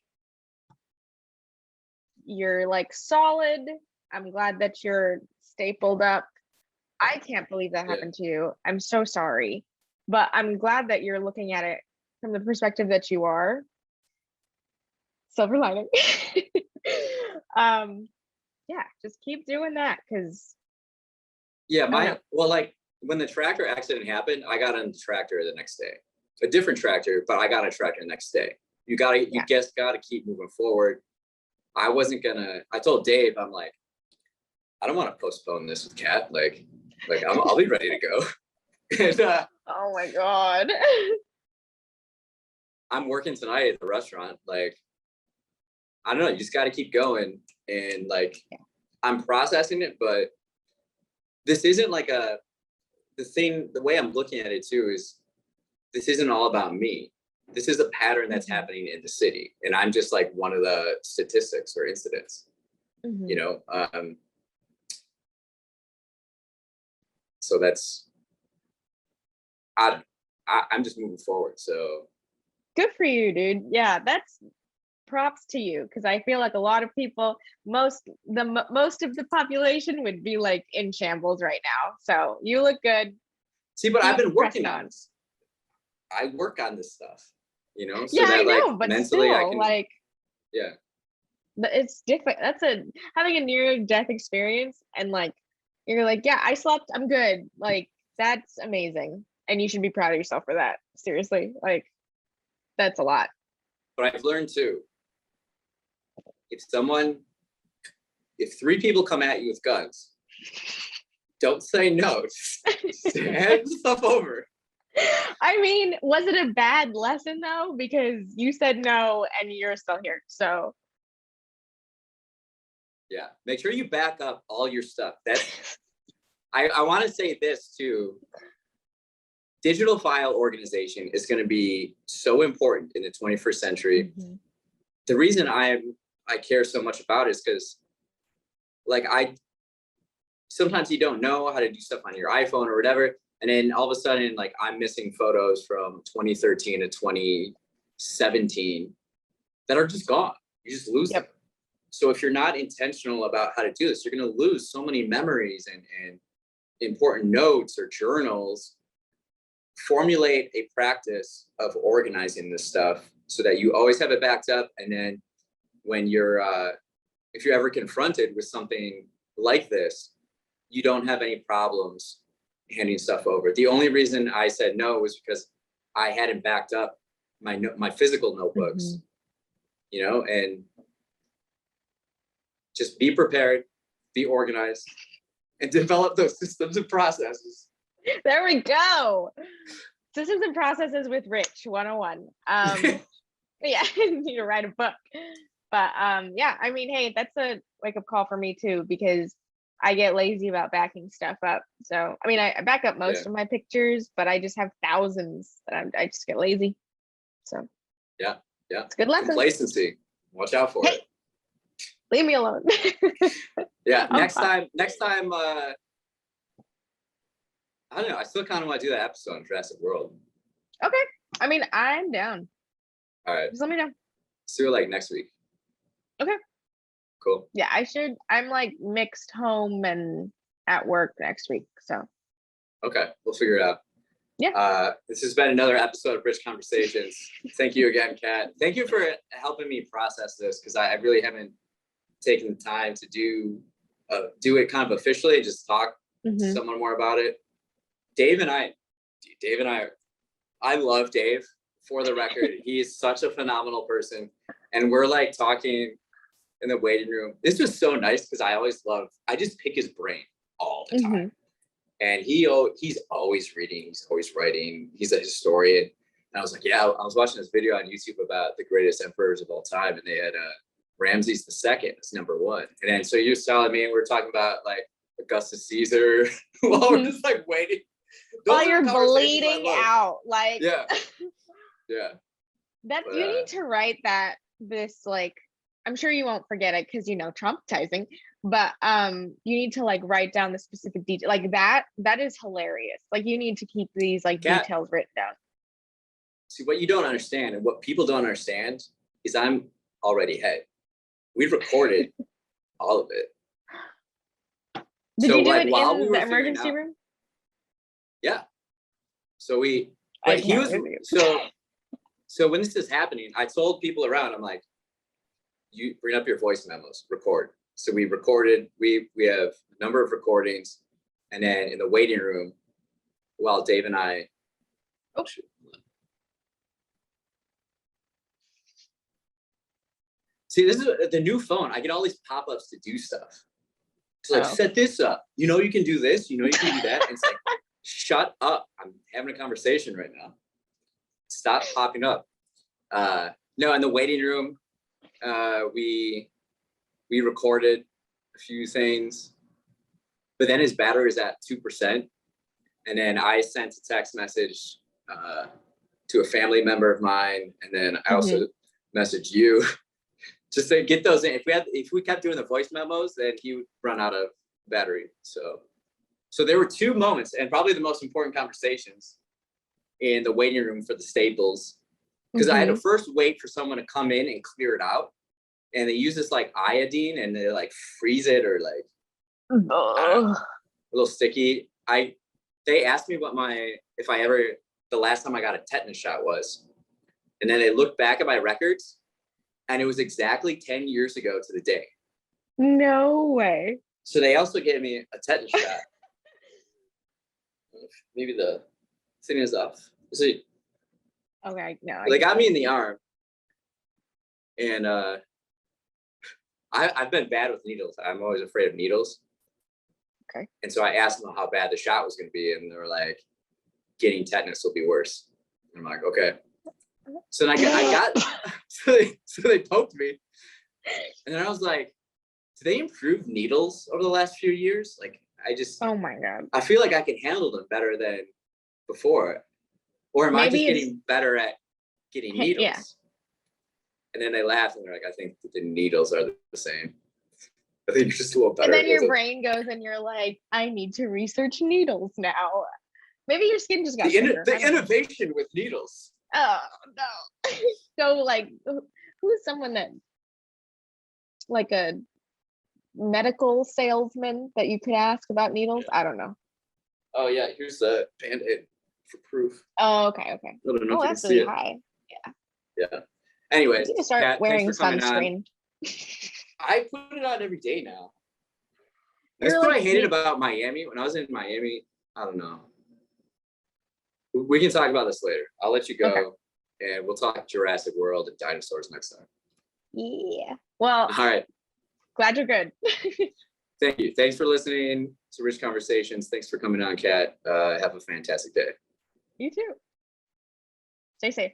You're like solid. I'm glad that you're stapled up. I can't believe that happened to you. I'm so sorry, but I'm glad that you're looking at it from the perspective that you are. Silver lining. Yeah, just keep doing that, because when the tractor accident happened, I got on the tractor the next day, a different tractor, but I got a tractor the next day. You just gotta keep moving forward. I wasn't gonna, I told Dave, I'm like, I don't want to postpone this with Kat. Like I'll be ready to go. And, oh my God. I'm working tonight at the restaurant. Like, I don't know, you just got to keep going. And like, I'm processing it, but this isn't like the way I'm looking at it too is this isn't all about me. This is a pattern that's happening in the city. And I'm just like one of the statistics or incidents, you know? So that's, I'm just moving forward. So good for you, dude. Yeah, that's props to you, because I feel like a lot of people, most of the population would be like in shambles right now. So you look good. See, but I've been working on this. I work on this stuff, you know. So yeah, that, I know, like, but mentally, still, I can, like, yeah. it's different. That's having a near-death experience, and like you're like, yeah, I slept, I'm good. Like, that's amazing, and you should be proud of yourself for that. Seriously, like, that's a lot. But I've learned too, if 3 people come at you with guns, don't say no. Just hand the stuff over. I mean, was it a bad lesson though? Because you said no and you're still here. So yeah, make sure you back up all your stuff. I want to say this too. Digital file organization is going to be so important in the 21st century. The reason I care so much about it is because, like, sometimes you don't know how to do stuff on your iPhone or whatever, and then all of a sudden, like, I'm missing photos from 2013 to 2017 that are just gone. You just lose them. So if you're not intentional about how to do this, you're going to lose so many memories and important notes or journals. Formulate a practice of organizing this stuff so that you always have it backed up. And then when you're, if you're ever confronted with something like this, you don't have any problems handing stuff over. The only reason I said no was because I hadn't backed up my physical notebooks, you know, and just be prepared, be organized, and develop those systems and processes. There we go. Systems and processes with Rich 101. Yeah, you need to write a book. But yeah, I mean, hey, that's a wake-up call for me too, because I get lazy about backing stuff up. So I mean, I back up most of my pictures, but I just have thousands that I just get lazy. So yeah, it's a good lesson. Complacency. Watch out for it. Leave me alone. Yeah, next time I don't know. I still kind of want to do that episode on Jurassic World. Okay. I mean, I'm down. All right. Just let me know. See you like next week. Okay. Cool. Yeah, I'm like mixed home and at work next week. So. Okay. We'll figure it out. Yeah. This has been another episode of Rich Conversations. Thank you again, Kat. Thank you for helping me process this, because I really haven't taken the time to do it kind of officially, just talk to someone more about it. Dave and I, I love Dave, for the record. He is such a phenomenal person. And we're like talking in the waiting room. This was so nice because I just pick his brain all the time. And he's always reading, he's always writing, he's a historian. And I was like, yeah, I was watching this video on YouTube about the greatest emperors of all time, and they had Ramses II as #1. And then so you're telling me, and we're talking about like Augustus Caesar while we're just like waiting. While you're bleeding out, like yeah. That you need to write this, like, I'm sure you won't forget it because traumatizing, but you need to like write down the specific detail, like that is hilarious. Like, you need to keep these like details written down. See, what you don't understand and what people don't understand is I'm already ahead. We've recorded all of it. Did you do it in the emergency room? Yeah. So so when this is happening, I told people around, I'm like, you bring up your voice memos, record. So we recorded, we have a number of recordings, and then in the waiting room, while Dave and I. Oh. See, this is the new phone. I get all these pop-ups to do stuff. It's like, set this up. You know, you can do this. You know, you can do that. And it's like, shut up. I'm having a conversation right now. Stop popping up. No, in the waiting room, we recorded a few things, but then his battery was at 2%. And then I sent a text message to a family member of mine. And then I also messaged you just to get those in. If we kept doing the voice memos, then he would run out of battery. So there were two moments, and probably the most important conversations in the waiting room for the Staples, because I had to first wait for someone to come in and clear it out. And they use this like iodine and they like freeze it or like a little sticky. They asked me the last time I got a tetanus shot was. And then they looked back at my records and it was exactly 10 years ago to the day. No way. So they also gave me a tetanus shot. Maybe the thing is off. See, okay, no. They got me in the arm. And I've been bad with needles. I'm always afraid of needles. Okay. And so I asked them how bad the shot was going to be, and they were like, "Getting tetanus will be worse." And I'm like, "Okay." So then I got so they poked me, and then I was like, "Do they improve needles over the last few years?" Like oh my God. I feel like I can handle them better than before, or am I just getting better at getting needles? Yeah. And then they laughed and they're like, "I think the needles are the same. I think you're just a little better." And then your brain goes and you're like, I need to research needles now. Maybe your skin just got the innovation with needles. Oh no. So like, who's someone that, like a medical salesman that you could ask about needles? I don't know. Oh yeah, here's the Band-Aid for proof. Oh, okay. I don't know if that's really high. Yeah. Anyways, you need to start Kat, wearing sunscreen. I put it on every day now. That's what I hated about Miami. When I was in Miami, I don't know. We can talk about this later. I'll let you go, and we'll talk Jurassic World and dinosaurs next time. Yeah. Well, all right. Glad you're good. Thank you. Thanks for listening to Rich Conversations. Thanks for coming on, Kat. Have a fantastic day. You too. Stay safe.